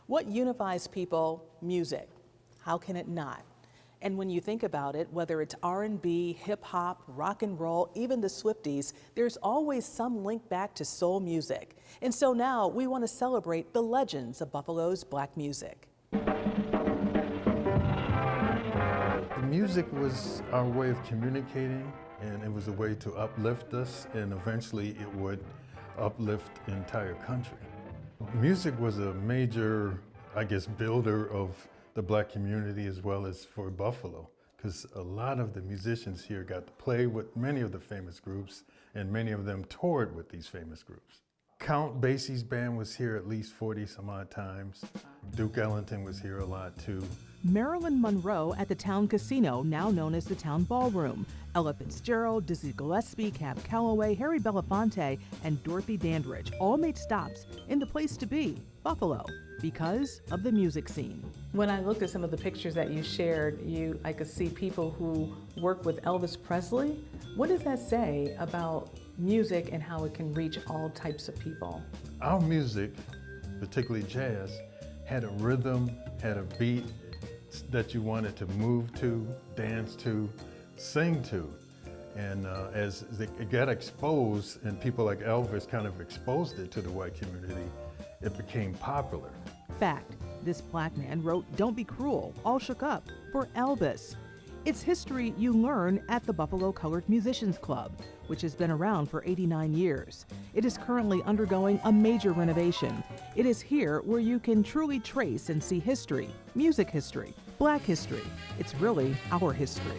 What unifies people? Music. How can it not? And when you think about it, whether it's R&B, hip hop, rock and roll, even the Swifties, there's always some link back to soul music. And so now we want to celebrate the legends of Buffalo's Black music. The music was our way of communicating, and it was a way to uplift us, and eventually it would uplift the entire country. Music was a major, I guess, builder of the Black community as well as for Buffalo, because a lot of the musicians here got to play with many of the famous groups, and many of them toured with these famous groups. Count Basie's band was here at least 40 some odd times. Duke Ellington was here a lot too. Marilyn Monroe at the Town Casino, now known as the Town Ballroom. Ella Fitzgerald, Dizzy Gillespie, Cab Calloway, Harry Belafonte, and Dorothy Dandridge all made stops in the place to be, Buffalo, because of the music scene. When I looked at some of the pictures that you shared, I could see people who work with Elvis Presley. What does that say about music and how it can reach all types of people? Our music, particularly jazz, had a rhythm, had a beat that you wanted to move to, dance to, sing to. And as it got exposed, and people like Elvis kind of exposed it to the white community, it became popular. Fact, this Black man wrote "Don't Be Cruel, All Shook Up" for Elvis. It's history you learn at the Buffalo Colored Musicians Club, which has been around for 89 years. It is currently undergoing a major renovation. It is here where you can truly trace and see history, music history, Black history. It's really our history.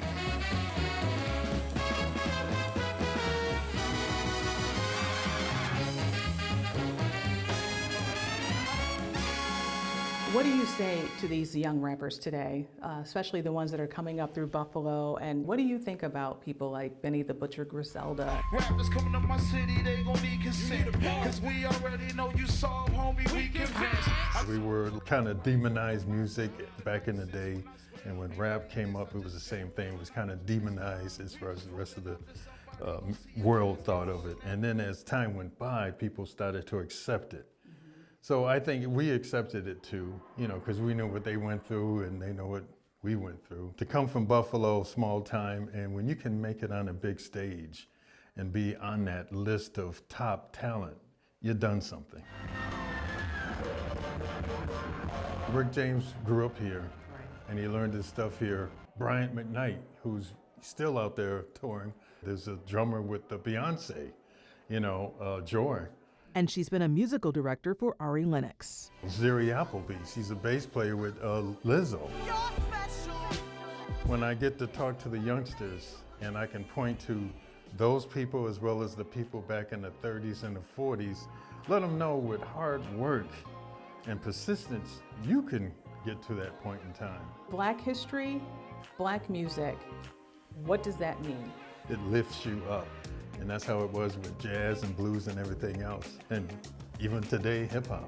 What do you say to these young rappers today, especially the ones that are coming up through Buffalo? And what do you think about people like Benny the Butcher Griselda? Rappers coming to my city, they gon' need consent. Cause we already know you saw, homie, we convinced. We were kind of demonized music back in the day, and when rap came up, it was the same thing. It was kind of demonized as far as the rest of the world thought of it. And then as time went by, people started to accept it. So I think we accepted it too, because we knew what they went through and they know what we went through. To come from Buffalo, small time, and when you can make it on a big stage and be on that list of top talent, you've done something. Rick James grew up here, and he learned his stuff here. Bryant McKnight, who's still out there touring. There's a drummer with the Beyonce, Joy. And she's been a musical director for Ari Lennox. Ziri Appleby, she's a bass player with Lizzo. When I get to talk to the youngsters and I can point to those people as well as the people back in the 30s and the 40s, let them know with hard work and persistence, you can get to that point in time. Black history, Black music, what does that mean? It lifts you up. And that's how it was with jazz and blues and everything else. And even today, hip hop.